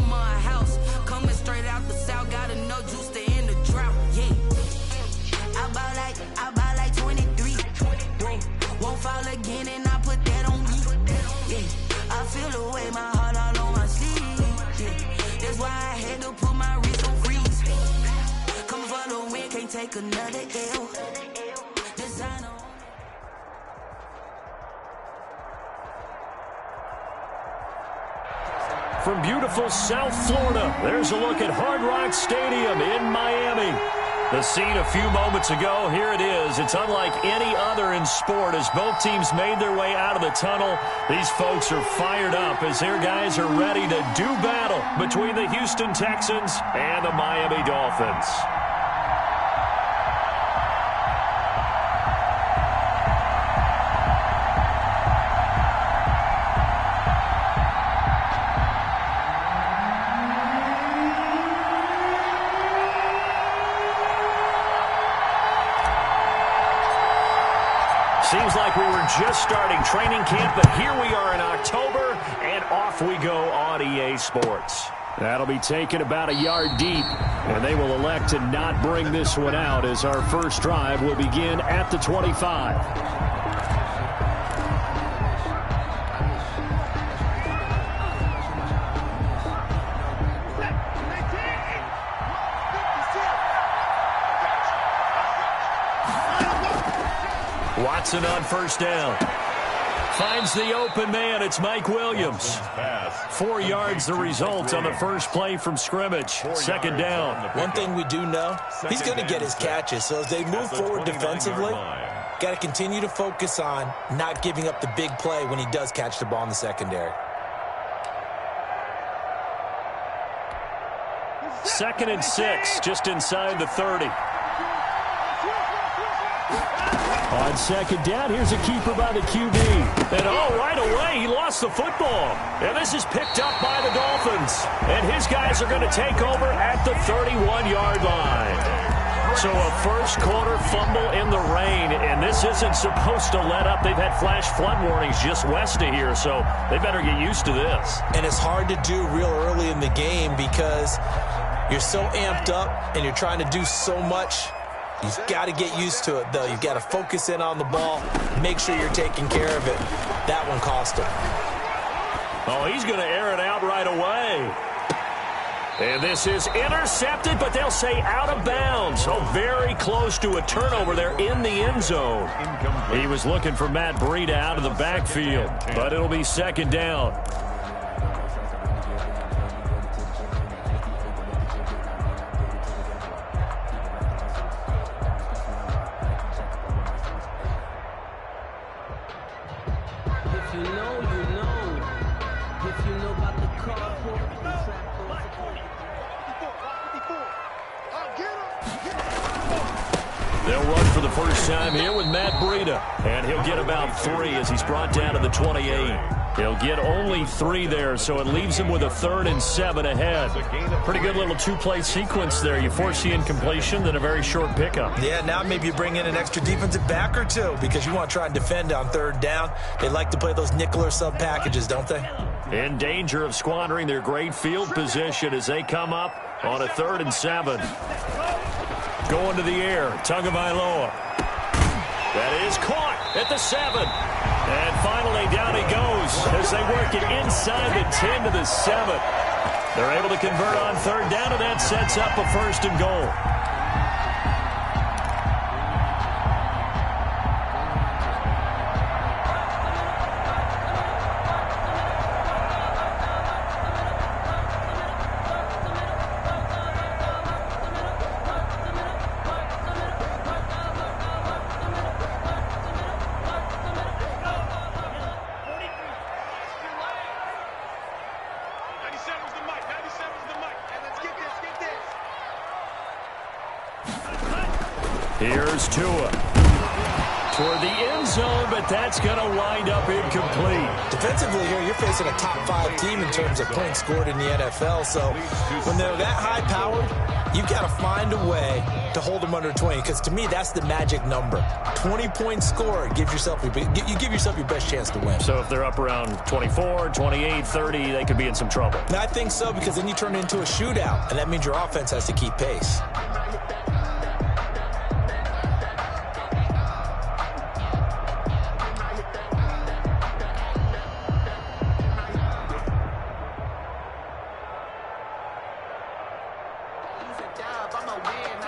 mama a house. Coming straight out the south, got enough juice to end the drought. Yeah. I buy like 23. Won't fall again and I put that on me. Yeah. I feel the way, my heart all on my sleeve. Yeah. That's why I had to put my wrist on freeze. Coming for the win, can't take another L. Designer. From beautiful South Florida, there's a look at Hard Rock Stadium in Miami. The scene a few moments ago, here it is. It's unlike any other in sport as both teams made their way out of the tunnel. These folks are fired up as their guys are ready to do battle between the Houston Texans and the Miami Dolphins. Seems like we were just starting training camp, but here we are in October, and off we go on EA Sports. That'll be taken about a yard deep, and they will elect to not bring this one out as our first drive will begin at the 25. Watson on first down. Finds the open man. It's Mike Williams. 4 yards the result on the first play from scrimmage. Second down. One thing we do know, he's going to get his catches. So as they move forward defensively, got to continue to focus on not giving up the big play when he does catch the ball in the secondary. Second and 6, just inside the 30. On second down, here's a keeper by the QB. And right away, he lost the football. And this is picked up by the Dolphins. And his guys are going to take over at the 31-yard line. So a first quarter fumble in the rain, and this isn't supposed to let up. They've had flash flood warnings just west of here, so they better get used to this. And it's hard to do real early in the game because you're so amped up and you're trying to do so much. You've got to get used to it, though. You've got to focus in on the ball, make sure you're taking care of it. That one cost him. Oh, he's going to air it out right away. And this is intercepted, but they'll say out of bounds. Oh, very close to a turnover there in the end zone. He was looking for Matt Breida out of the backfield, but it'll be second down. They'll run for the first time here with Matt Breida, and he'll get about 3 as he's brought down to the 28. He'll get only 3 there, so it leaves him with a 3rd and 7 ahead. Pretty good little 2-play sequence there. You force the incompletion, then a very short pickup. Yeah, now maybe you bring in an extra defensive back or 2 because you want to try and defend on 3rd down. They like to play those nickel or sub packages, don't they? In danger of squandering their great field position as they come up on a 3rd and 7. Going to the air, Tagovailoa. That is caught at the 7. And finally down he goes as they work it inside the 10 to the 7. They're able to convert on 3rd down, and that sets up a 1st and goal. Here's Tua. toward the end zone, but that's going to wind up incomplete. Defensively here, you're facing a top-5 team in terms of points scored in the NFL. So when they're that high-powered, you've got to find a way to hold them under 20. Because to me, that's the magic number. 20 points scored, you give yourself your best chance to win. So if they're up around 24, 28, 30, they could be in some trouble. Now, I think so, because then you turn it into a shootout, and that means your offense has to keep pace.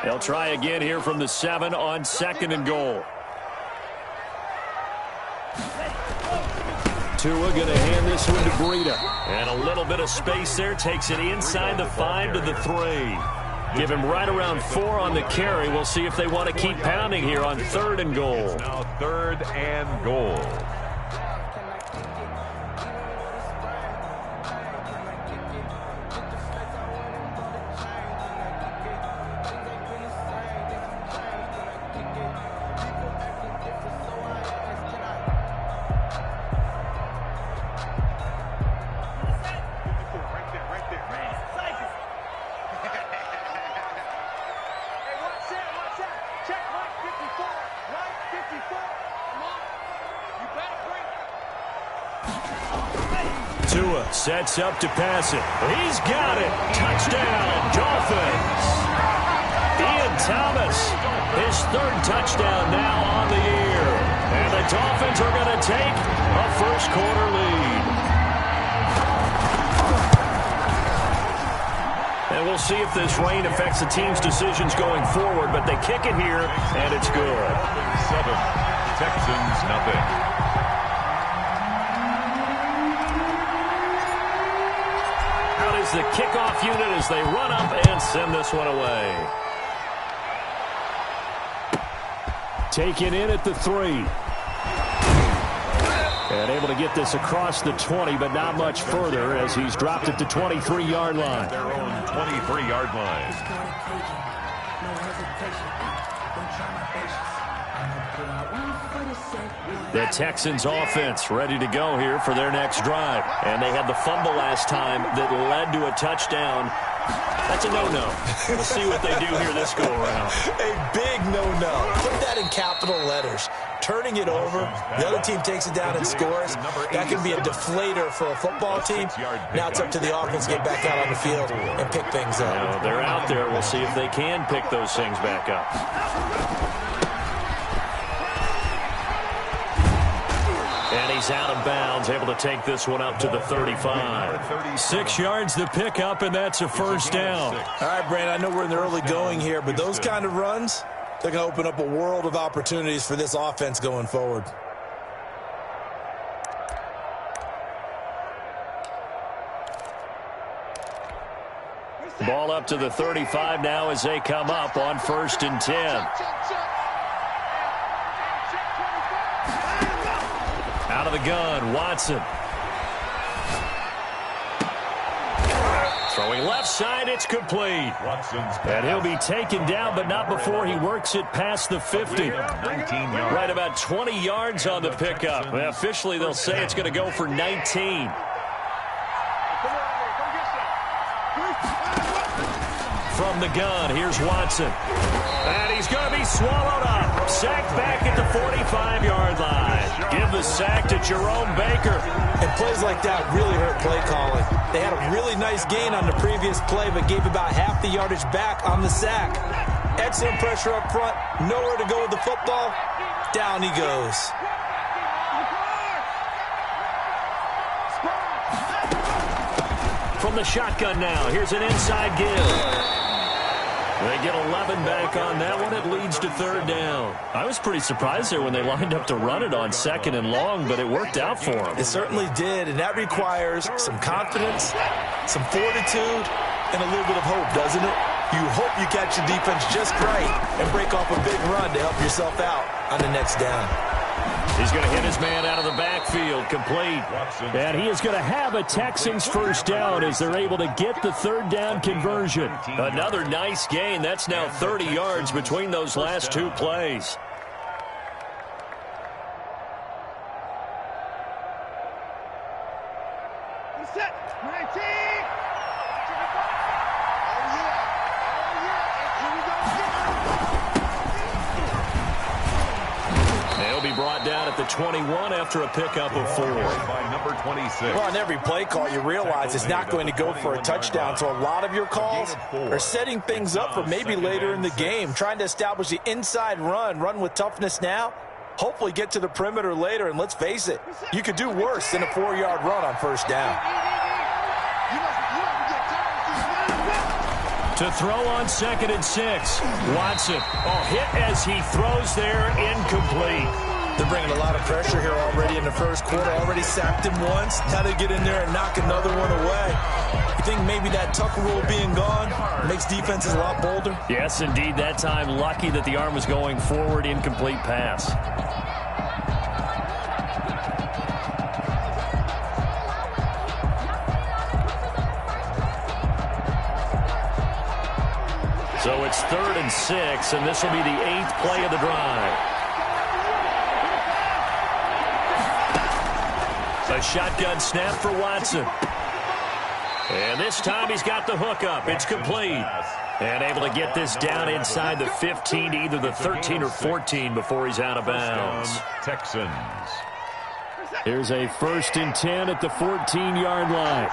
They'll try again here from the 7 on 2nd and goal. Tua going to hand this one to Breida. And a little bit of space there. Takes it inside the 5 to the 3. Give him right around 4 on the carry. We'll see if they want to keep pounding here on 3rd and goal. It's now 3rd and goal. Tua sets up to pass it. He's got it. Touchdown, Dolphins. Ian Thomas, his 3rd touchdown now on the year. And the Dolphins are going to take a first-quarter lead. And we'll see if this rain affects the team's decisions going forward, but they kick it here, and it's good. 7, Texans nothing. Is the kickoff unit as they run up and send this one away. Taken in at the 3. And able to get this across the 20, but not much further as he's dropped it to 23-yard line. Their own 23-yard line. The Texans offense ready to go here for their next drive. And they had the fumble last time that led to a touchdown. That's a no-no. We'll see what they do here this go-around. A big no-no. Put that in capital letters. Turning it over, the other team takes it down and scores. That can be a deflator for a football team. Now it's up to the offense to get back out on the field and pick things up. You know, they're out there. We'll see if they can pick those things back up. And he's out of bounds, able to take this one up to the 35. 6 yards to pick up, and that's a first down. All right, Brandon, I know we're in the early going here, but those kind of runs, they're going to open up a world of opportunities for this offense going forward. Ball up to the 35 now as they come up on 1st and 10. Out of the gun, Watson. Throwing left side, it's complete. And he'll be taken down, but not before he works it past the 50. 19 yards. Right about 20 yards on the pickup. Well, officially, they'll say it's going to go for 19. From the gun, here's Watson. And he's going to be swallowed up. Sacked back at the 45-yard line. Give the sack to Jerome Baker. And plays like that really hurt play calling. They had a really nice gain on the previous play, but gave about half the yardage back on the sack. Excellent pressure up front. Nowhere to go with the football. Down he goes. From the shotgun now, here's an inside give. They get 11 back on that one. It leads to 3rd down. I was pretty surprised there when they lined up to run it on 2nd and long, but it worked out for them. It certainly did, and that requires some confidence, some fortitude, and a little bit of hope, doesn't it? You hope you catch your defense just right and break off a big run to help yourself out on the next down. He's going to hit his man out of the backfield, complete. And he is going to have a Texans first down as they're able to get the 3rd down conversion. Another nice gain. That's now 30 yards between those last 2 plays. he'll be brought down at the 21 after a pickup of 4. By number 26. Well, on every play call, you realize it's not going to go for a touchdown. So a lot of your calls are setting things up for maybe later in the game, trying to establish the inside run with toughness now, hopefully get to the perimeter later. And let's face it, you could do worse than a 4-yard run on first down. To throw on 2nd and 6. Watson, hit as he throws there, incomplete. They're bringing a lot of pressure here already in the first quarter. Already sacked him once. Now they get in there and knock another one away. You think maybe that Tucker rule being gone makes defenses a lot bolder? Yes, indeed. That time, lucky that the arm was going forward, incomplete pass. So it's 3rd and 6, and this will be the 8th play of the drive. A shotgun snap for Watson. And this time he's got the hookup. It's complete. And able to get this down inside the 15 to either the 13 or 14 before he's out of bounds. Texans. Here's a 1st and 10 at the 14-yard line.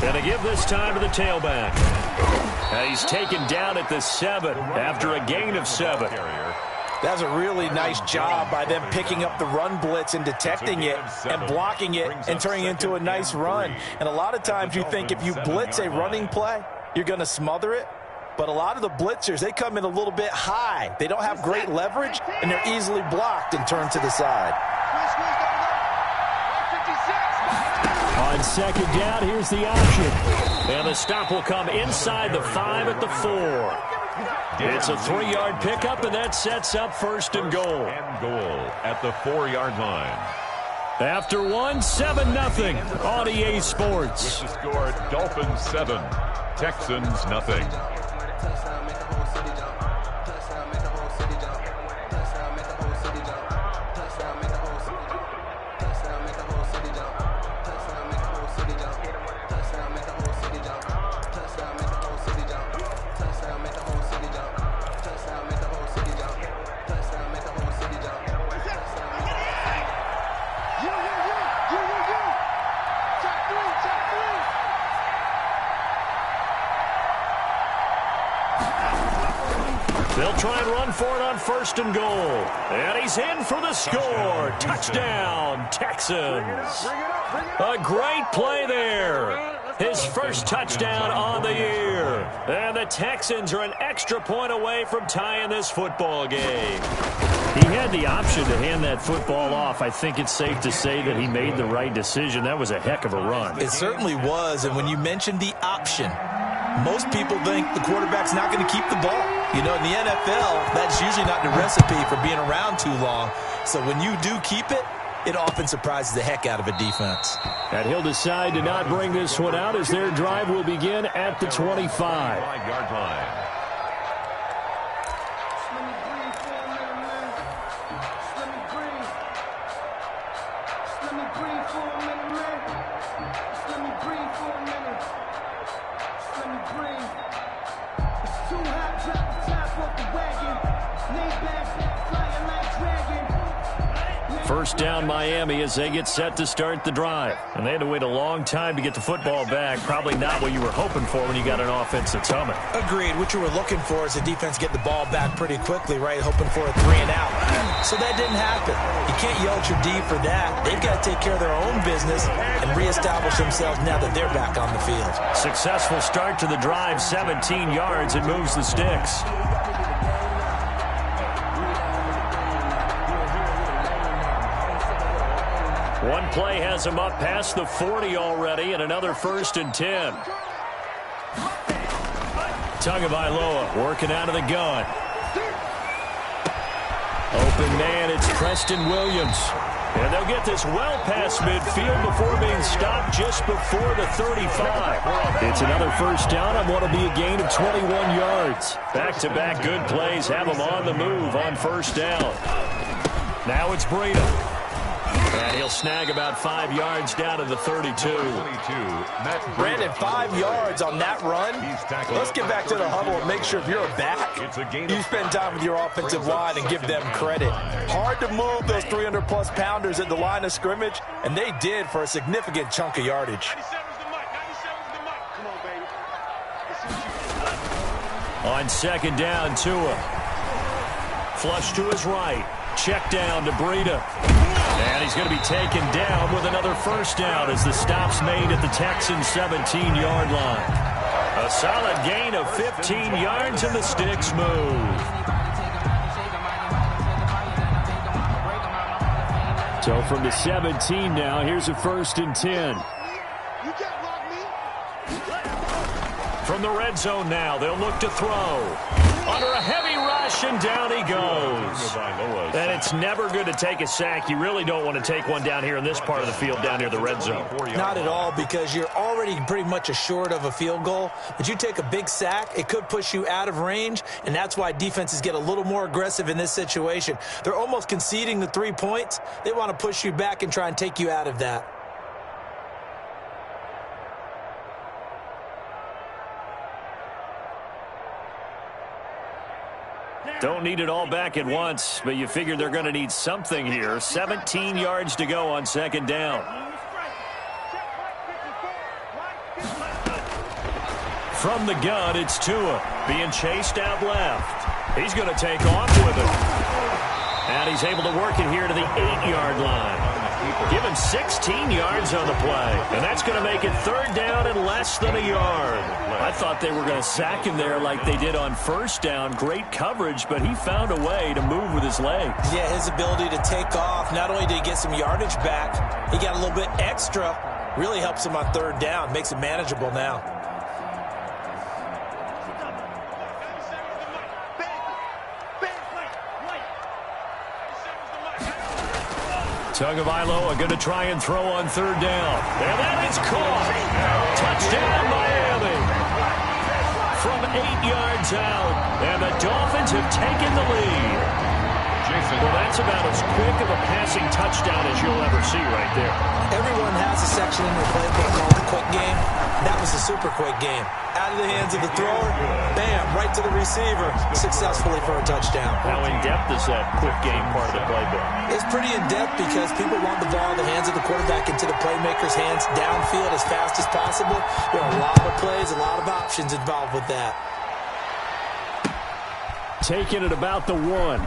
And to give this time to the tailback. He's taken down at the 7 after a gain of 7. That's a really nice job by them picking up the run blitz and detecting it and blocking it and turning it into a nice run. And a lot of times you think if you blitz a running play, you're going to smother it. But a lot of the blitzers, they come in a little bit high. They don't have great leverage, and they're easily blocked and turned to the side. On 2nd down, here's the option. And the stop will come inside the 5 at the 4. It's a 3-yard pickup, and that sets up 1st and goal. And goal at the 4-yard line. After 7-0 on EA Sports. With the score, Dolphins 7, Texans nothing. They'll try and run for it on 1st and goal. And he's in for the score. Touchdown, Texans. A great play there. His first touchdown on the year. And the Texans are an extra point away from tying this football game. He had the option to hand that football off. I think it's safe to say that he made the right decision. That was a heck of a run. It certainly was. And when you mentioned the option, most people think the quarterback's not going to keep the ball. You know, in the NFL, that's usually not the recipe for being around too long. So when you do keep it, it often surprises the heck out of a defense. And he'll decide to not bring this one out as their drive will begin at the 25. 5-yard line. First down Miami as they get set to start the drive. And they had to wait a long time to get the football back. Probably not what you were hoping for when you got an offense that's humming. Agreed. What you were looking for is the defense get the ball back pretty quickly, right? Hoping for a 3-and-out. So that didn't happen. You can't yell at your D for that. They've got to take care of their own business and reestablish themselves now that they're back on the field. Successful start to the drive, 17 yards. It moves the sticks. One play has him up past the 40 already, and another 1st and 10. Tagovailoa working out of the gun. Open man, it's Preston Williams. And they'll get this well past midfield before being stopped just before the 35. It's another first down on what will be a gain of 21 yards. Back-to-back good plays have them on the move on first down. Now it's Breida. And he'll snag about 5 yards down to the 32. Brandon, 5 yards on that run. Let's get back to the huddle and make sure if you're a back, you spend time with your offensive line and give them credit. Hard to move those 300-plus pounders at the line of scrimmage, and they did for a significant chunk of yardage. On second down, Tua. Flush to his right. Check down to Breida. And he's going to be taken down with another first down as the stop's made at the Texans' 17-yard line. A solid gain of 15 yards and the sticks move. So from the 17 now, here's a 1st and 10. From the red zone now, they'll look to throw. Under a heavy rush, and down he goes. And it's never good to take a sack. You really don't want to take one down here in this part of the field, down near the red zone. Not at all, because you're already pretty much assured of a field goal. But you take a big sack, it could push you out of range, and that's why defenses get a little more aggressive in this situation. They're almost conceding the 3 points. They want to push you back and try and take you out of that. Don't need it all back at once, but you figure they're going to need something here. 17 yards to go on second down. From the gun, it's Tua being chased out left. He's going to take off with it. And he's able to work it here to the 8-yard line. Give him 16 yards on the play. And that's going to make it third down and less than a yard. I thought they were going to sack him there like they did on first down. Great coverage, but he found a way to move with his legs. Yeah, his ability to take off, not only did he get some yardage back, he got a little bit extra. Really helps him on third down, makes it manageable now. Tagovailoa going to try and throw on third down. And that is caught. Touchdown, Miami. From 8 yards out. And the Dolphins have taken the lead. Well, that's about as quick of a passing touchdown as you'll ever see right there. Everyone has a section in their playbook called the quick game. That was a super quick game. Out of the hands of the thrower, bam, right to the receiver, successfully for a touchdown. How in-depth is that quick game part of the playbook? It's pretty in-depth because people want the ball in the hands of the quarterback into the playmaker's hands downfield as fast as possible. There are a lot of plays, a lot of options involved with that. Taking it about the 1.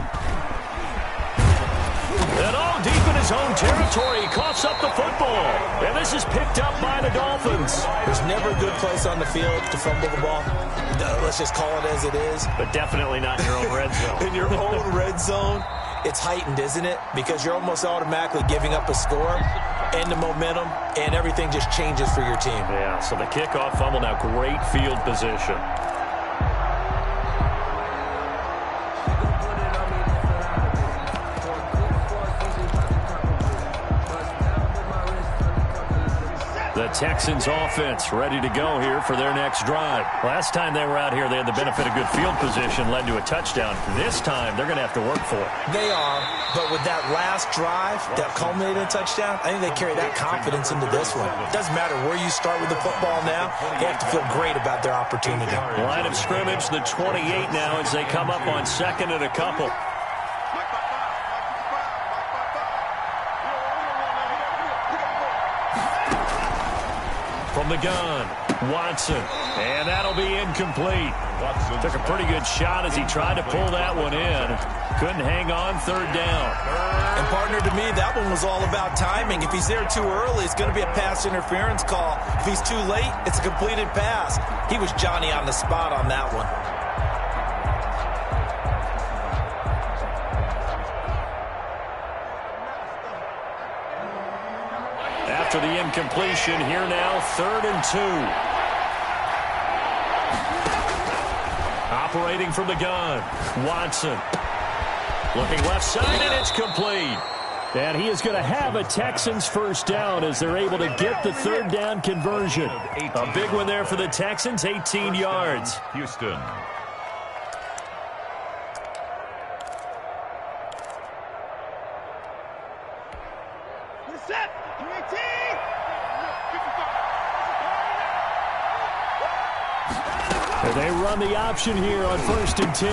And all deep in his own territory, he coughs up the football. And this is picked up by the Dolphins. There's never a good place on the field to fumble the ball. Let's just call it as it is. But definitely not in your own red zone. In your own red zone, it's heightened, isn't it? Because you're almost automatically giving up a score and the momentum, and everything just changes for your team. Yeah, so the kickoff fumble now, great field position. The Texans offense ready to go here for their next drive. Last time they were out here, they had the benefit of good field position, led to a touchdown. This time, they're going to have to work for it. They are, but with that last drive that culminated in a touchdown, I think they carry that confidence into this one. It doesn't matter where you start with the football now, they have to feel great about their opportunity. Line of scrimmage, the 28 now as they come up on second and a couple. From the gun, Watson, and that'll be incomplete. Took a pretty good shot as he tried to pull that one in. Couldn't hang on third down. And partner, to me, that one was all about timing. If he's there too early, it's going to be a pass interference call. If he's too late, it's a completed pass. He was Johnny on the spot on that one. After the incompletion, here now, 3rd and 2. Operating from the gun, Watson. Looking left side, and it's complete. And he is going to have a Texans first down as they're able to get the third down conversion. A big one there for the Texans, 18 yards. Houston. They run the option here on 1st and 10.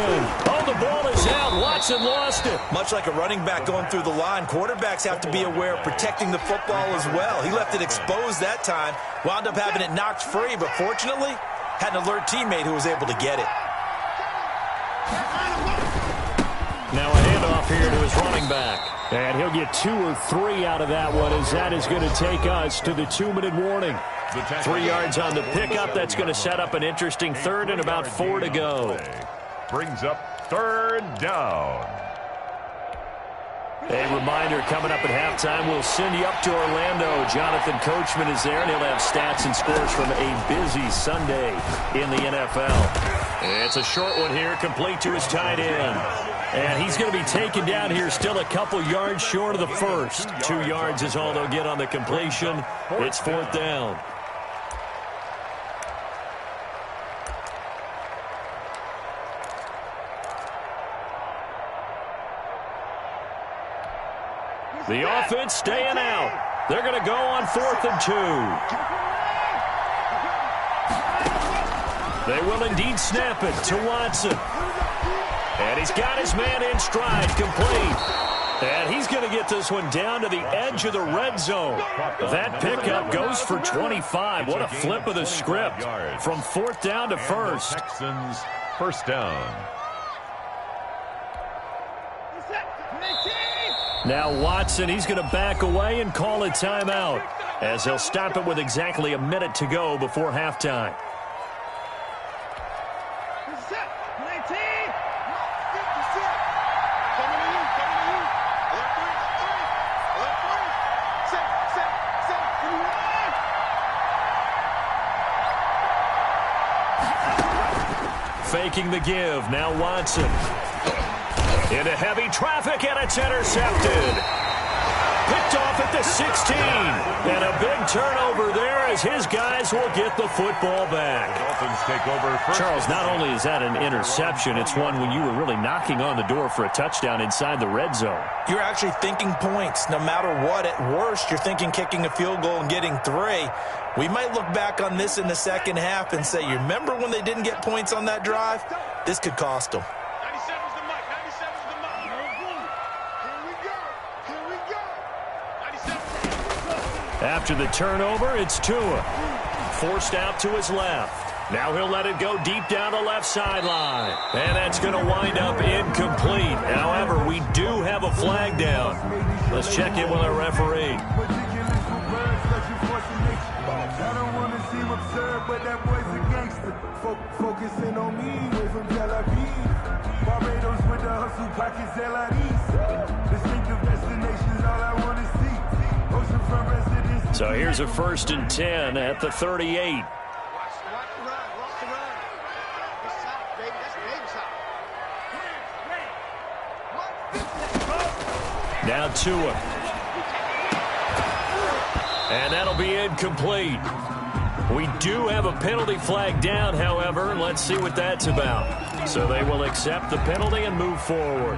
Oh, the ball is out. Watson lost it. Much like a running back going through the line, quarterbacks have to be aware of protecting the football as well. He left it exposed that time, wound up having it knocked free, but fortunately had an alert teammate who was able to get it. Now a handoff here to his running back. And he'll get 2 or 3 out of that one, as that is going to take us to the 2-minute warning. 3 yards on the pickup. That's going to set up an interesting third and about 4 to go. Brings up 3rd down. A reminder, coming up at halftime, we'll send you up to Orlando. Jonathan Coachman is there, and he'll have stats and scores from a busy Sunday in the NFL. It's a short one here, complete to his tight end. And he's going to be taken down here, still a couple yards short of the first. 2 yards is all they'll get on the completion. It's 4th down. The offense staying out. They're going to go on 4th and 2. They will indeed snap it to Watson. And he's got his man in stride, complete. And he's going to get this one down to the edge of the red zone. That pickup goes for 25. What a flip of the script from 4th down to 1st. Texans 1st down. Now Watson, he's going to back away and call a timeout, as he'll stop it with exactly a minute to go before halftime. Faking the give. Now Watson. Into heavy traffic, and it's intercepted. Picked off at the 16. And a big turnover there, as his guys will get the football back. Dolphins take over first. Charles, not only is that an interception, it's one when you were really knocking on the door for a touchdown inside the red zone. You're actually thinking points. No matter what, at worst, you're thinking kicking a field goal and getting 3. We might look back on this in the second half and say, you remember when they didn't get points on that drive? This could cost them. After the turnover, it's Tua. Forced out to his left. Now he'll let it go deep down the left sideline. And that's going to wind up incomplete. However, we do have a flag down. Let's check in with our referee. Focusing on me, way from Tel Aviv. Barbados with the hustle pockets, distinctive destinations, all I want to see. Oceanfront residence. So here's a 1st and 10 at the 38. Now Tua. And that'll be incomplete. We do have a penalty flag down, however. Let's see what that's about. So they will accept the penalty and move forward.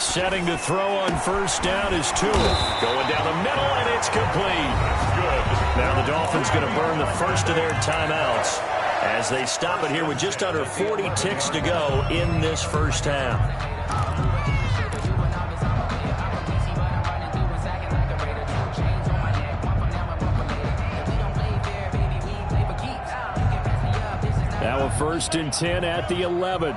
Setting to throw on 1st down is Tua. Going down the middle, and it's complete. Good. Now the Dolphins going to burn the first of their timeouts as they stop it here with just under 40 ticks to go in this first half. Now a 1st and 10 at the 11.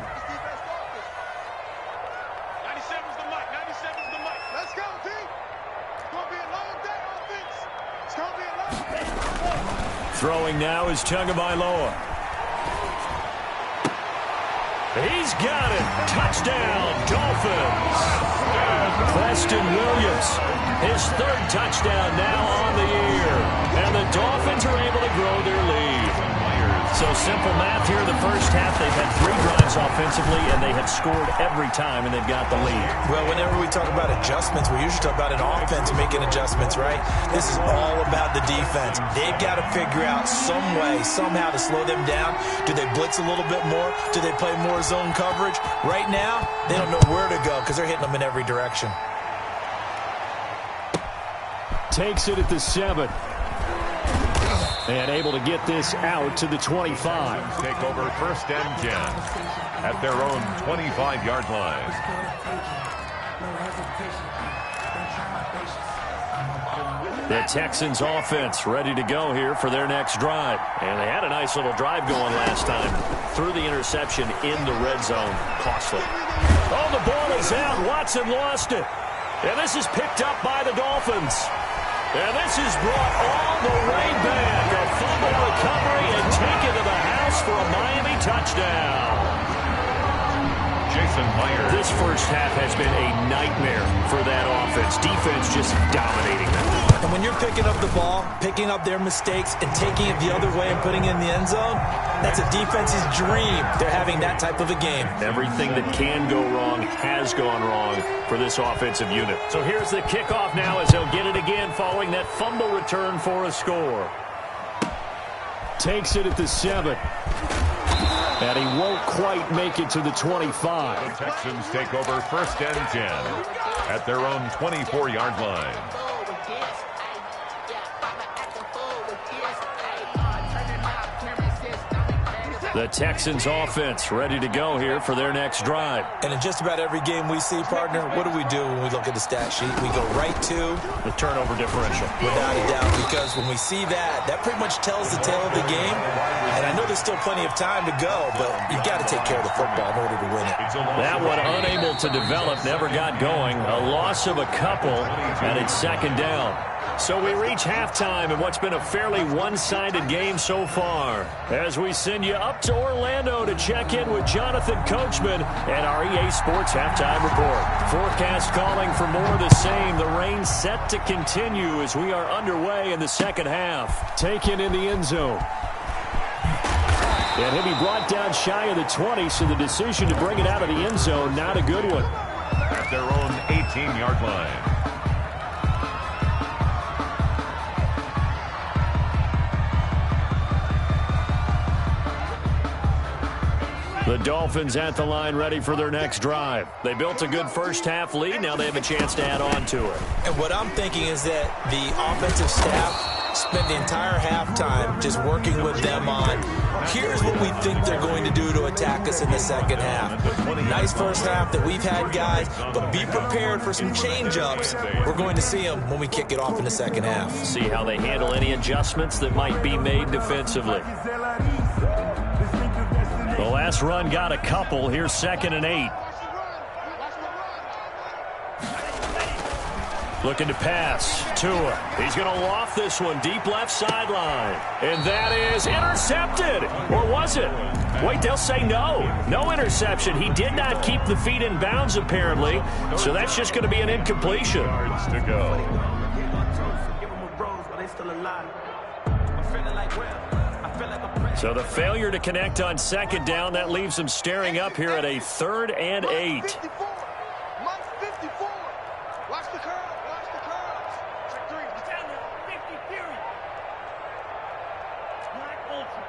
Throwing now is Tagovailoa. He's got it. Touchdown, Dolphins. Preston Williams, his third touchdown now on the year. And the Dolphins are able to grow their lead. So simple math here in the first half. They've had 3 drives offensively, and they have scored every time, and they've got the lead. Well, whenever we talk about adjustments, we usually talk about an offense making adjustments, right? This is all about the defense. They've got to figure out some way, somehow to slow them down. Do they blitz a little bit more? Do they play more zone coverage? Right now, they don't know where to go because they're hitting them in every direction. Takes it at the 7. And able to get this out to the 25. Take over 1st and 10 at their own 25-yard line. The Texans offense ready to go here for their next drive. And they had a nice little drive going last time. Threw the interception in the red zone. Costly. Oh, the ball is out. Watson lost it. And this is picked up by the Dolphins. And this is brought all the way back. A fumble recovery and taken to the house for a Miami touchdown. Jason Myers. This first half has been a nightmare for that offense. Defense just dominating them. And when you're picking up the ball, picking up their mistakes, and taking it the other way and putting it in the end zone, that's a defense's dream. They're having that type of a game. Everything that can go wrong has gone wrong for this offensive unit. So here's the kickoff now as they'll get it again following that fumble return for a score. Takes it at the 7. And he won't quite make it to the 25. The Texans take over 1st and 10 at their own 24-yard line. The Texans offense ready to go here for their next drive. And in just about every game we see, partner, what do we do when we look at the stat sheet? We go right to the turnover differential. Without a doubt, because when we see that, that pretty much tells the tale of the game. And I know there's still plenty of time to go, but you've got to take care of the football in order to win it. That one unable to develop, never got going. A loss of a couple, and it's 2nd down. So we reach halftime in what's been a fairly one-sided game so far. As we send you up to Orlando to check in with Jonathan Coachman and our EA Sports Halftime Report. Forecast calling for more of the same. The rain set to continue as we are underway in the second half. Taken in the end zone. And he'll be brought down shy of the 20, so the decision to bring it out of the end zone, not a good one. At their own 18-yard line. The Dolphins at the line ready for their next drive. They built a good first half lead. Now they have a chance to add on to it. And what I'm thinking is that the offensive staff spent the entire halftime just working with them on, here's what we think they're going to do to attack us in the second half. Nice first half that we've had, guys, but be prepared for some change-ups. We're going to see them when we kick it off in the second half. See how they handle any adjustments that might be made defensively. The last run got a couple. Here's 2nd and 8. Looking to pass. Tua. He's going to loft this one deep left sideline. And that is intercepted. Or was it? Wait, they'll say no. No interception. He did not keep the feet in bounds, apparently. So that's just going to be an incompletion. Yards to go. So the failure to connect on 2nd down, that leaves them staring up here at a 3rd and 8. Watch the curve. Watch the curve. Check 3. It's down there. 50 period. Black ultra.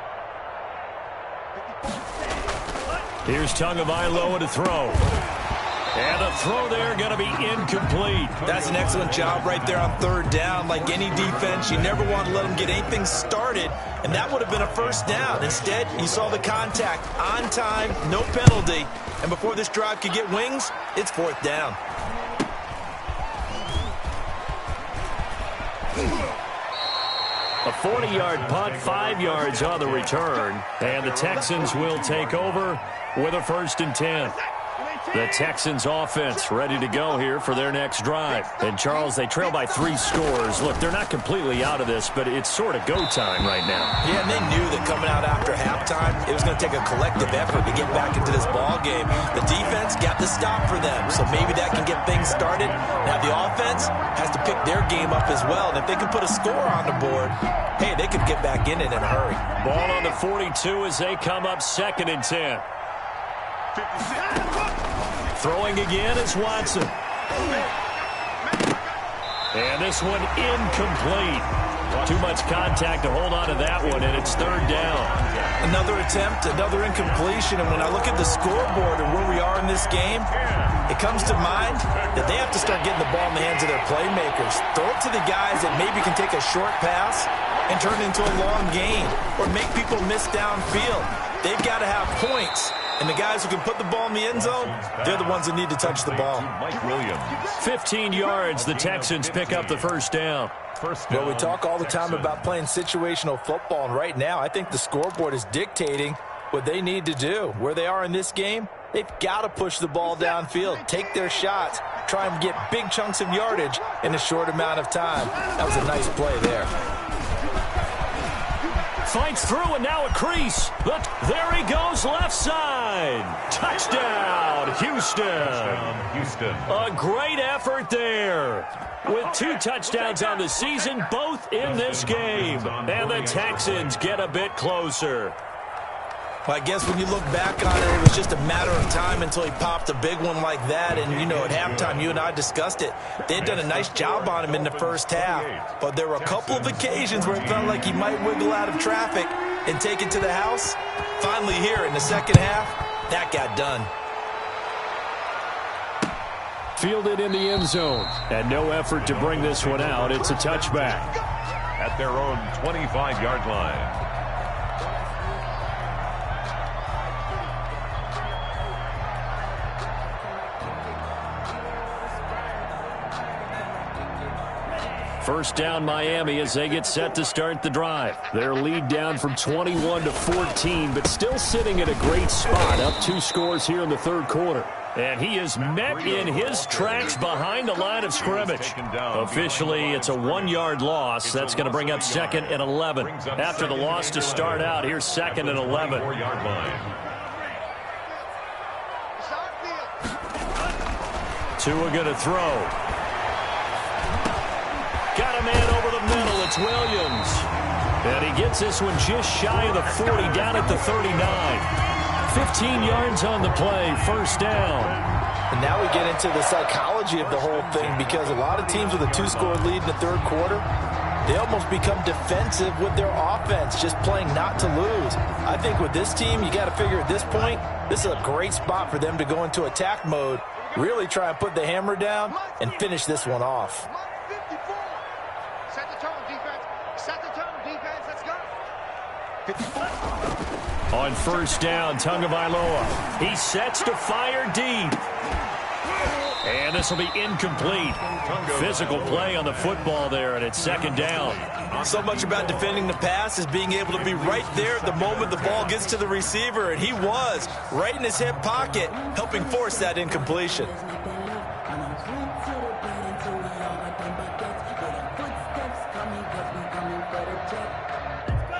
Here's Tagovailoa to throw. And the throw there going to be incomplete. That's an excellent job right there on 3rd down. Like any defense, you never want to let them get anything started, and that would have been a 1st down. Instead, you saw the contact on time, no penalty, and before this drive could get wings, it's 4th down. A 40-yard punt, 5 yards on the return, and the Texans will take over with a 1st and 10. The Texans offense ready to go here for their next drive. And, Charles, they trail by 3 scores. Look, they're not completely out of this, but it's sort of go time right now. Yeah, and they knew that coming out after halftime, it was going to take a collective effort to get back into this ball game. The defense got the stop for them, so maybe that can get things started. Now the offense has to pick their game up as well, and if they can put a score on the board, hey, they could get back in it in a hurry. Ball on the 42 as they come up 2nd and 10. Throwing again is Watson. And this one incomplete. Too much contact to hold on to that one, and it's 3rd down. Another attempt, another incompletion, and when I look at the scoreboard and where we are in this game, it comes to mind that they have to start getting the ball in the hands of their playmakers. Throw it to the guys that maybe can take a short pass and turn it into a long gain or make people miss downfield. They've got to have points. And the guys who can put the ball in the end zone, they're the ones that need to touch the ball. 15 yards, the Texans pick up the 1st down. Well, we talk all the time about playing situational football, and right now I think the scoreboard is dictating what they need to do. Where they are in this game, they've got to push the ball downfield, take their shots, try and get big chunks of yardage in a short amount of time. That was a nice play there. Fights through, and now a crease. Look, there he goes, left side. Touchdown, Houston. A great effort there. With 2 touchdowns on the season, both in this game. And the Texans get a bit closer. Well, I guess when you look back on it, it was just a matter of time until he popped a big one like that. And, you know, at halftime, you and I discussed it. They had done a nice job on him in the first half. But there were a couple of occasions where it felt like he might wiggle out of traffic and take it to the house. Finally here in the second half, that got done. Fielded in the end zone. And no effort to bring this one out. It's a touchback. At their own 25-yard line. First down, Miami, as they get set to start the drive. Their lead down from 21 to 14, but still sitting at a great spot, up 2 scores here in the 3rd quarter. And he is met in his tracks behind the line of scrimmage. Officially, it's a 1-yard loss. That's going to bring up 2nd and 11. After the loss to start out, here's 2nd and 11. 4-yard line. Tua going to throw. Got a man over the middle. It's Williams. And he gets this one just shy of the 40, down at the 39. 15 yards on the play, 1st down. And now we get into the psychology of the whole thing, because a lot of teams with a 2-score lead in the 3rd quarter, they almost become defensive with their offense, just playing not to lose. I think with this team, you got to figure at this point, this is a great spot for them to go into attack mode, really try and put the hammer down and finish this one off. Set the tone, defense. Set the tone, defense. Let's go. 54. On 1st down, Tagovailoa. He sets to fire deep. And this will be incomplete. Physical play on the football there, and it's 2nd down. So much about defending the pass is being able to be right there at the moment the ball gets to the receiver, and he was right in his hip pocket, helping force that incompletion.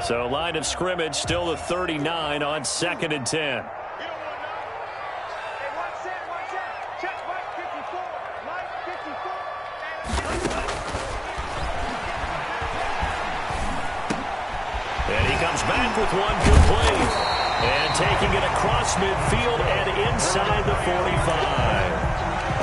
So line of scrimmage still the 39 on 2nd and 10. And he comes back with one complete. And taking it across midfield and inside the 45.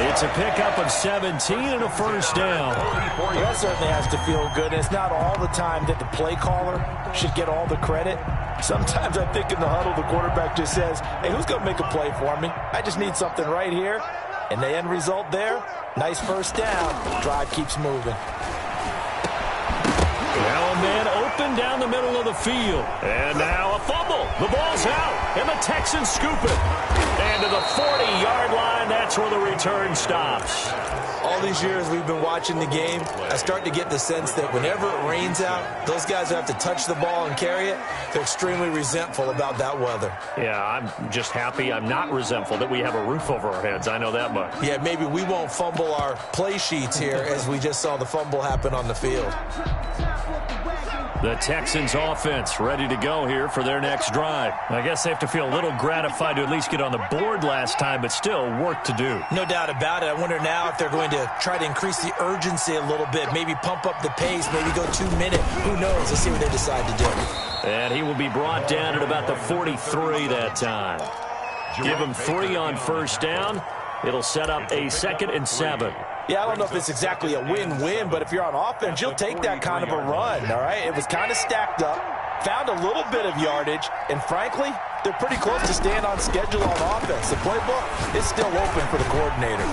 It's a pickup of 17 and a 1st down. Well, that certainly has to feel good. It's not all the time that the play caller should get all the credit. Sometimes I think in the huddle, the quarterback just says, hey, who's going to make a play for me? I just need something right here. And the end result there, nice 1st down. Drive keeps moving. Now a man open down the middle of the field. And now a fumble. The ball's out. And the Texans scoop it. And to the 40-yard line, that's where the return stops. All these years we've been watching the game, I start to get the sense that whenever it rains out, those guys who have to touch the ball and carry it, they're extremely resentful about that weather. Yeah, I'm just happy I'm not resentful that we have a roof over our heads. I know that much. Yeah, maybe we won't fumble our play sheets here as we just saw the fumble happen on the field. The Texans offense ready to go here for their next drive. I guess they have to feel a little gratified to at least get on the board last time, but still work to do. No doubt about it. I wonder now if they're going to try to increase the urgency a little bit, maybe pump up the pace, maybe go 2 minute. Who knows? Let's see what they decide to do. And he will be brought down at about the 43 that time. Give him 3 on first down. It'll set up a 2nd and 7. Yeah, I don't know if it's exactly a win-win, but if you're on offense, you'll take that kind of a run, all right? It was kind of stacked up, found a little bit of yardage, and frankly, they're pretty close to staying on schedule on offense. The playbook is still open for the coordinator.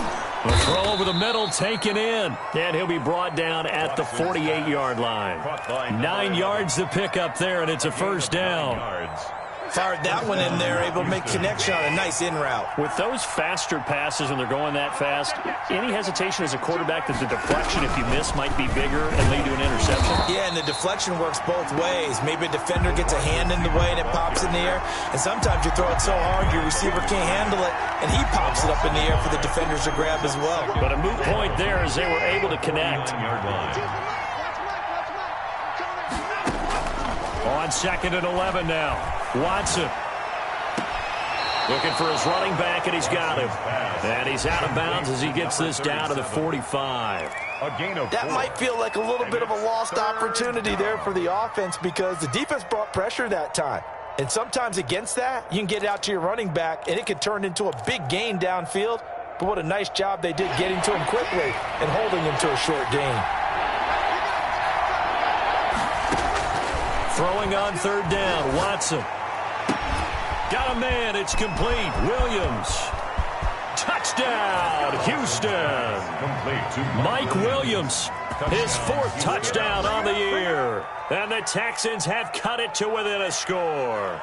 The throw over the middle taken in, and he'll be brought down at the 48-yard line. 9 yards to pick up there, and it's a first down. Fired that one in there, able to make connection on a nice in route. With those faster passes when they're going that fast, any hesitation as a quarterback that the deflection, if you miss, might be bigger and lead to an interception? Yeah, and the deflection works both ways. Maybe a defender gets a hand in the way and it pops in the air, and sometimes you throw it so hard your receiver can't handle it, and he pops it up in the air for the defenders to grab as well. But a moot point there as they were able to connect. On 2nd and 11 now. Watson looking for his running back, and he's got him. And he's out of bounds as he gets this down to the 45. That might feel like a little bit of a lost opportunity there for the offense because the defense brought pressure that time. And sometimes against that, you can get it out to your running back, and it could turn into a big gain downfield. But what a nice job they did getting to him quickly and holding him to a short gain. Throwing on 3rd down, Watson. Got a man, it's complete. Williams. Touchdown, Houston. Mike Williams, his 4th touchdown on the year. And the Texans have cut it to within a score.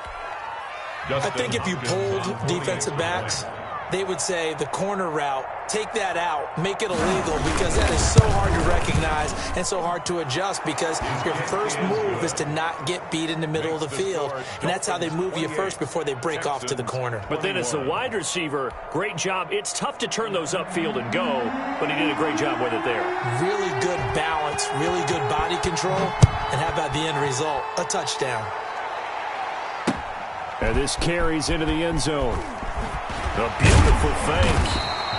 I think if you pulled defensive backs, they would say the corner route, take that out, make it illegal, because that is so hard to recognize and so hard to adjust because your first move is to not get beat in the middle of the field, and that's how they move you first before they break off to the corner. But then as the wide receiver, great job. It's tough to turn those upfield and go, but he did a great job with it there. Really good balance, really good body control, and how about the end result? A touchdown. And this carries into the end zone. A beautiful fake.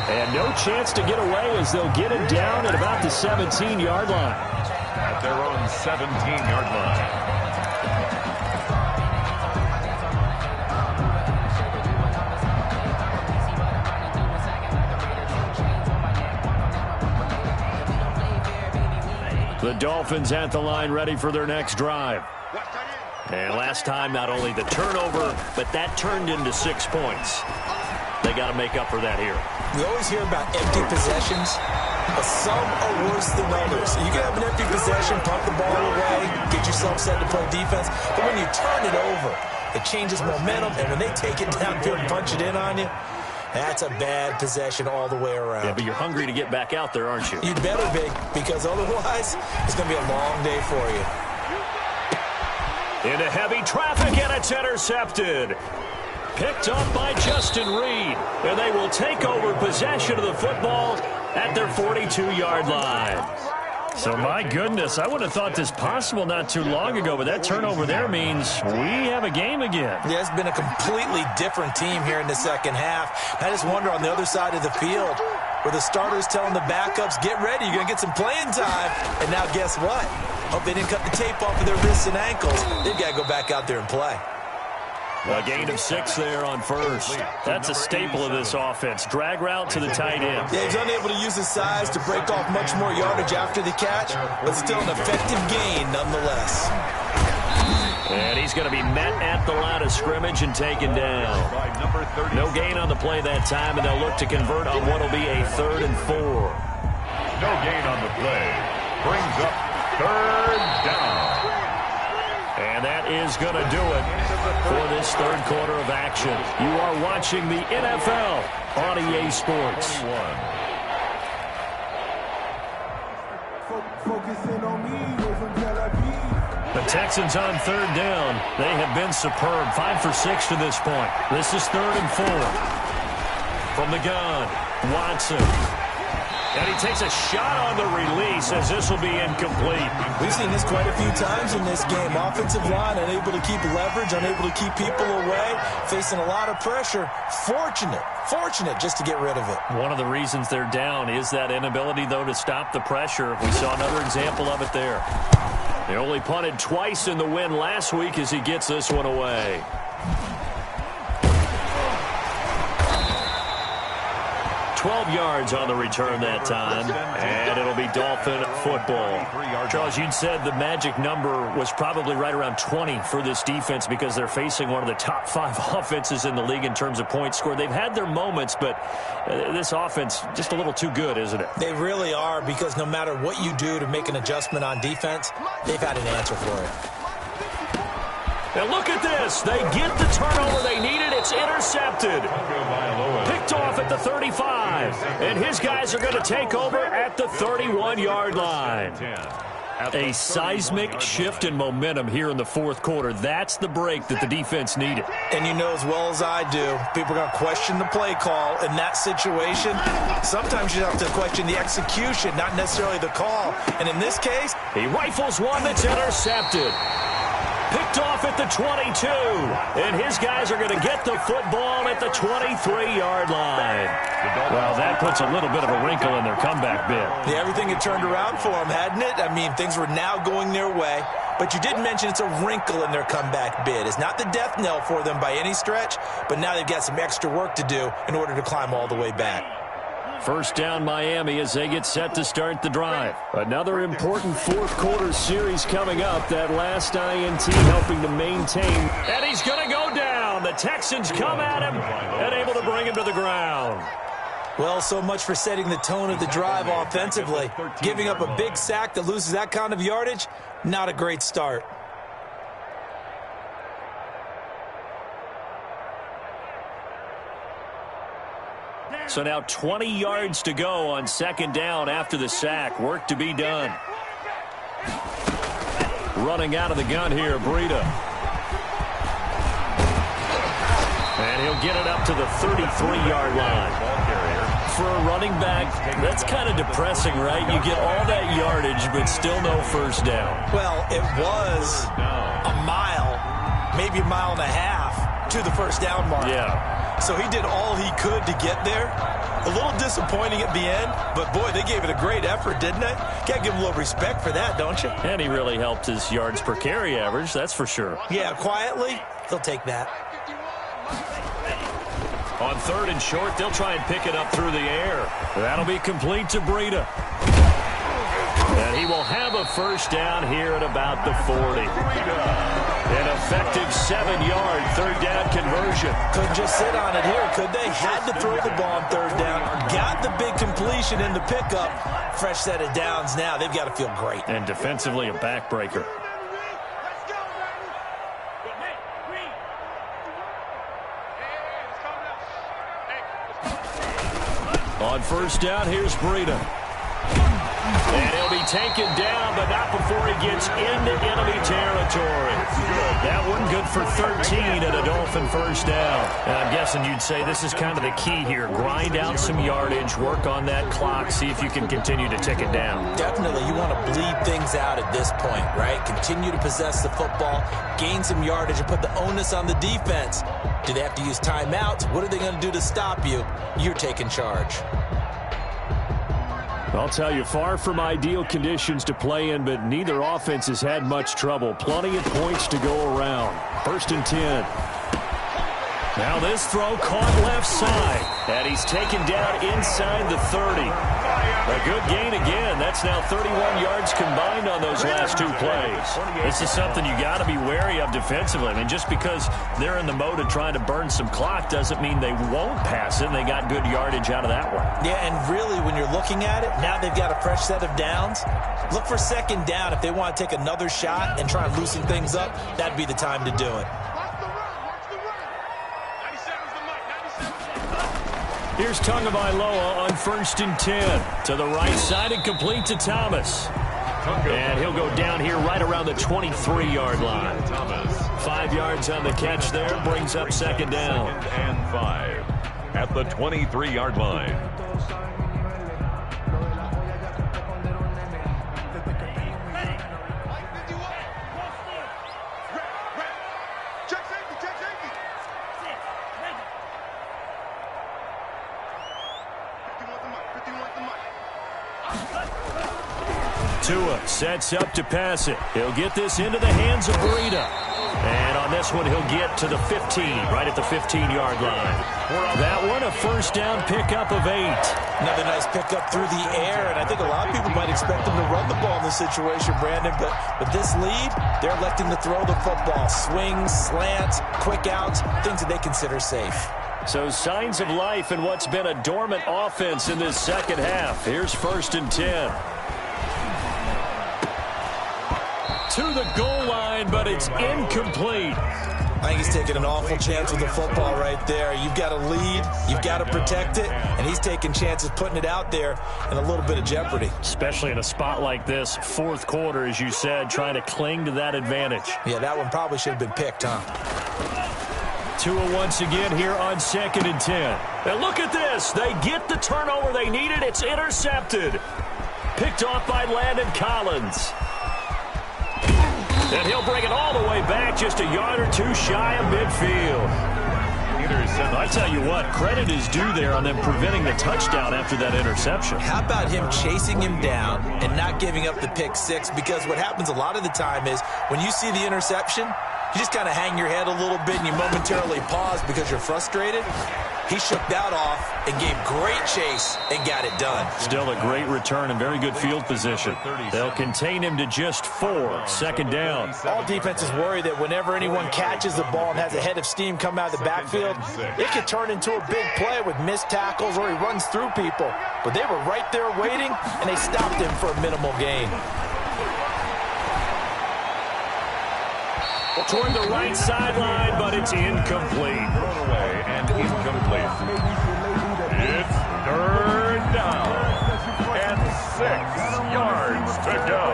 And no chance to get away as they'll get him down at about the 17-yard line. At their own 17-yard line. The Dolphins at the line ready for their next drive. And last time, not only the turnover, but that turned into 6 points. They got to make up for that here. We always hear about empty possessions, but some are worse than others. You can have an empty possession, pump the ball away, get yourself set to play defense, but when you turn it over, it changes momentum, and when they take it downfield and punch it in on you, that's a bad possession all the way around. Yeah, but you're hungry to get back out there, aren't you? You'd better be, because otherwise, it's going to be a long day for you. Into heavy traffic, and it's intercepted. Picked up by Justin Reed, and they will take over possession of the football at their 42-yard line. So, my goodness, I would have thought this possible not too long ago, but that turnover there means we have a game again. Yeah, it's been a completely different team here in the second half. I just wonder on the other side of the field where the starters telling the backups, get ready, you're going to get some playing time. And now guess what? Hope they didn't cut the tape off of their wrists and ankles. They've got to go back out there and play. A gain of 6 there on first. That's a staple of this offense. Drag route to the tight end. Yeah, he's unable to use his size to break off much more yardage after the catch, but still an effective gain nonetheless. And he's going to be met at the line of scrimmage and taken down. No gain on the play that time, and they'll look to convert on what will be a 3rd and 4. No gain on the play. Brings up 3rd down. And that is going to do it for this 3rd quarter of action. You are watching the NFL on EA Sports. Focusing on me, way from Tel Aviv. The Texans on third down. They have been superb. 5 for 6 to this point. This is 3rd and 4. From the gun, Watson. And he takes a shot on the release as this will be incomplete. We've seen this quite a few times in this game. Offensive line unable to keep leverage, unable to keep people away, facing a lot of pressure. Fortunate just to get rid of it. One of the reasons they're down is that inability, though, to stop the pressure. We saw another example of it there. They only punted twice in the win last week as he gets this one away. 12 yards on the return that time, and it'll be Dolphin football. Charles, you'd said the magic number was probably right around 20 for this defense because they're facing one of the top 5 offenses in the league in terms of points scored. They've had their moments, but this offense just a little too good, isn't it? They really are, because no matter what you do to make an adjustment on defense, they've had an answer for it. And look at this. They get the turnover they needed. It's intercepted. Picked off at the 35. And his guys are going to take over at the 31-yard line. A seismic shift in momentum here in the fourth quarter. That's the break that the defense needed. And you know as well as I do, people are going to question the play call in that situation. Sometimes you have to question the execution, not necessarily the call. And in this case, he rifles one that's intercepted. Picked off at the 22, and his guys are going to get the football at the 23-yard line. Well, that puts a little bit of a wrinkle in their comeback bid. Yeah, everything had turned around for them, hadn't it? I mean, things were now going their way. But you did mention it's a wrinkle in their comeback bid. It's not the death knell for them by any stretch, but now they've got some extra work to do in order to climb all the way back. First down Miami as they get set to start the drive. Another important fourth quarter series coming up. That last INT helping to maintain. And he's going to go down. The Texans come at him and able to bring him to the ground. Well, so much for setting the tone of the drive offensively. Giving up a big sack that loses that kind of yardage, not a great start. So now 20 yards to go on second down after the sack. Work to be done. Running out of the gun here, Breida. And he'll get it up to the 33-yard line. For a running back, that's kind of depressing, right? You get all that yardage, but still no first down. Well, it was a mile, maybe a mile and a half to the first down mark. Yeah. So he did all he could to get there. A little disappointing at the end, but boy, they gave it a great effort, didn't they? Got to give him a little respect for that, don't you? And he really helped his yards per carry average, that's for sure. Yeah, quietly, they'll take that. On third and short, they'll try and pick it up through the air. That'll be complete to Breida. And he will have a first down here at about the 40. An effective 7-yard third down conversion. Couldn't just sit on it here, could they? Had to throw the ball on third down. Got the big completion in the pickup. Fresh set of downs now. They've got to feel great. And defensively, a backbreaker. On first down, here's Breida. And he'll be taken down, but not before he gets into enemy territory. That one good for 13 and a Dolphin first down. And I'm guessing you'd say this is kind of the key here. Grind out some yardage, work on that clock, see if you can continue to tick it down. Definitely. You want to bleed things out at this point, right? Continue to possess the football, gain some yardage, and put the onus on the defense. Do they have to use timeouts? What are they going to do to stop you? You're taking charge. I'll tell you, far from ideal conditions to play in, but neither offense has had much trouble. Plenty of points to go around. First and 10. Now this throw caught left side, and he's taken down inside the 30. A good gain again. That's now 31 yards combined on those last two plays. This is something you got to be wary of defensively. I mean, just because they're in the mode of trying to burn some clock doesn't mean they won't pass it, and they got good yardage out of that one. Yeah, and really, when you're looking at it, now they've got a fresh set of downs. Look for second down. If they want to take another shot and try and loosen things up, that'd be the time to do it. Here's Tagovailoa on first and 10. To the right side and complete to Thomas. And he'll go down here right around the 23-yard line. 5 yards on the catch there, brings up second down. And 5 at the 23-yard line. Tua sets up to pass it. He'll get this into the hands of Breida. And on this one, he'll get to the 15, right at the 15-yard line. That one, a first down pickup of 8. Another nice pickup through the air, and I think a lot of people might expect them to run the ball in this situation, Brandon, but with this lead, they're electing to throw the football. Swings, slants, quick outs, things that they consider safe. So signs of life in what's been a dormant offense in this second half. Here's 1st and 10. To the goal line, but it's incomplete. I think he's taking an awful chance with the football right there. You've got to lead, you've got to protect it, and he's taking chances putting it out there in a little bit of jeopardy. Especially in a spot like this, 4th quarter, as you said, trying to cling to that advantage. Yeah, that one probably should have been picked, huh? Tua once again here on 2nd and 10. And look at this. They get the turnover they needed. It's intercepted. Picked off by Landon Collins. And he'll bring it all the way back, just a yard or two shy of midfield. I tell you what, credit is due there on them preventing the touchdown after that interception. How about him chasing him down and not giving up the pick 6? Because what happens a lot of the time is when you see the interception, you just kind of hang your head a little bit and you momentarily pause because you're frustrated. He shook that off and gave great chase and got it done. Still a great return and very good field position. They'll contain him to just 4. 2nd down. All defenses worry that whenever anyone catches the ball and has a head of steam come out of the backfield, it could turn into a big play with missed tackles or he runs through people. But they were right there waiting, and they stopped him for a minimal gain. Toward the right sideline, but it's incomplete. Thrown away and incomplete. It's 3rd down and 6 yards to go.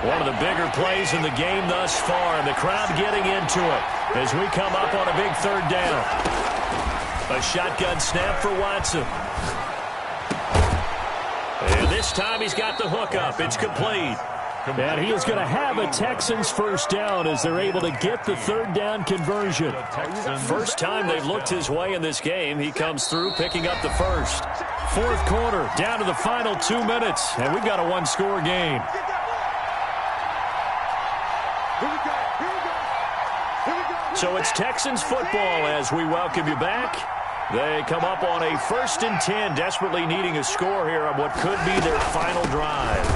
One of the bigger plays in the game thus far, and the crowd getting into it as we come up on a big 3rd down. A shotgun snap for Watson. And this time he's got the hook up. It's complete. And he is going to have a Texans first down as they're able to get the 3rd down conversion. First time they've looked his way in this game. He comes through picking up the first. 4th quarter, down to the final 2 minutes, and we've got a 1-score game. So it's Texans football as we welcome you back. They come up on a 1st and 10, desperately needing a score here on what could be their final drive.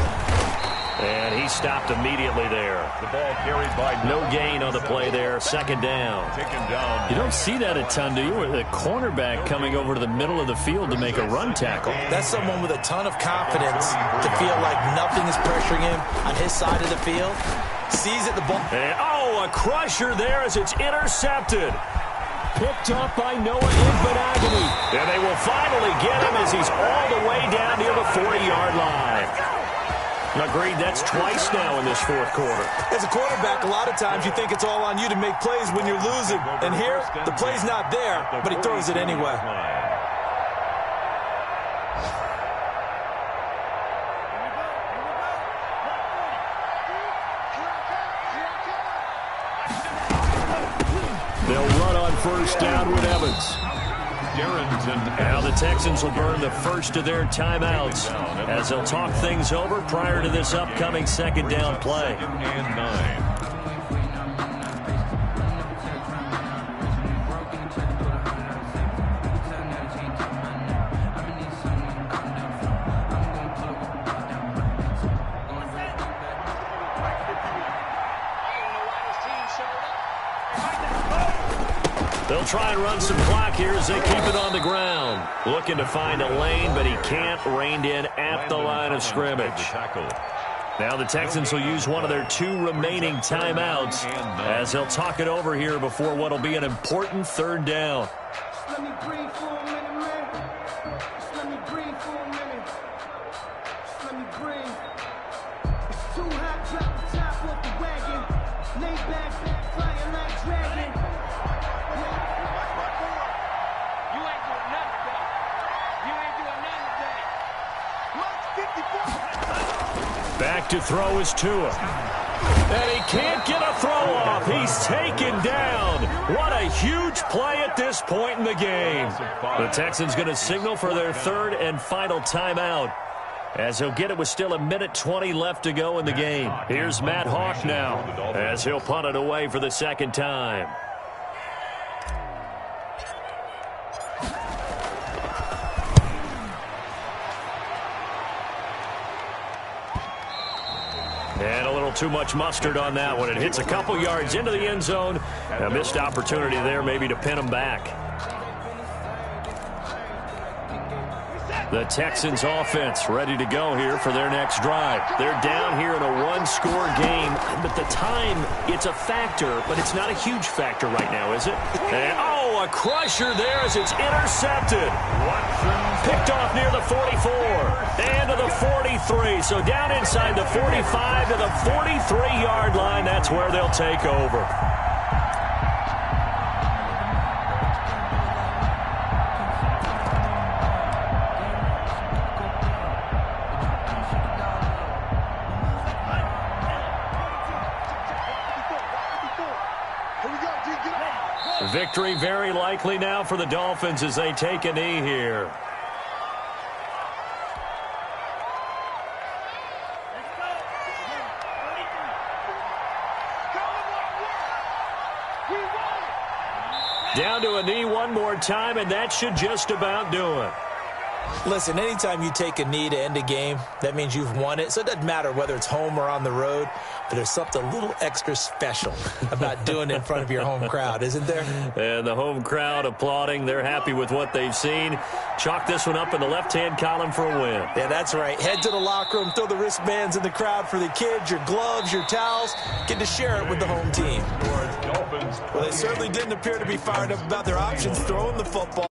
And he stopped immediately there. The ball carried by no gain on the play there. 2nd down. down. You don't see that a ton, do you? The cornerback coming over to the middle of the field to make a run tackle. That's someone with a ton of confidence to feel like nothing is pressuring him on his side of the field. Sees it, the ball. And, a crusher there as it's intercepted. Picked up by Noah Igbenogany. And they will finally get him as he's all the way down near the 40-yard line. Agreed, that's twice now in this 4th quarter. As a quarterback, a lot of times you think it's all on you to make plays when you're losing. And here, the play's not there, but he throws it anyway. They'll run on 1st down with Evans. Now the Texans will burn the first of their timeouts as they'll talk things over prior to this upcoming 2nd down play. 2nd and 9. They'll try and run some clock here as they keep it on the ground. Looking to find a lane, but he can't. Reined in at the line of scrimmage. Now the Texans will use one of their 2 remaining timeouts as they'll talk it over here before what will be an important 3rd down. let me breathe. It's too hot, drop the top off the wagon. Lay back, flying like dragon. You ain't doing nothing today. You ain't doing nothing today. What? 54. Back to throw is Tua. And he can't get a throw off. He's taken down. What a huge play at this point in the game. The Texans going to signal for their third and final timeout, as he'll get it with still 1:20 left to go in the game. Here's Matt Hawk now, as he'll punt it away for the second time. And a little too much mustard on that one. It hits a couple yards into the end zone. A missed opportunity there maybe to pin him back. The Texans offense ready to go here for their next drive. They're down here in a one-score game, but the time, it's a factor, but it's not a huge factor right now, is it? And, oh, a crusher there as it's intercepted. Picked off near the 44 and to the 43. So down inside the 45 to the 43-yard line. That's where they'll take over. Victory very likely now for the Dolphins as they take a knee here. Down to a knee one more time, and that should just about do it. Listen, anytime you take a knee to end a game, that means you've won it. So it doesn't matter whether it's home or on the road, but there's something a little extra special about doing it in front of your home crowd, isn't there? And the home crowd applauding. They're happy with what they've seen. Chalk this one up in the left-hand column for a win. Yeah, that's right. Head to the locker room, throw the wristbands in the crowd for the kids, your gloves, your towels. Get to share it with the home team. Well, they certainly didn't appear to be fired up about their options throwing the football.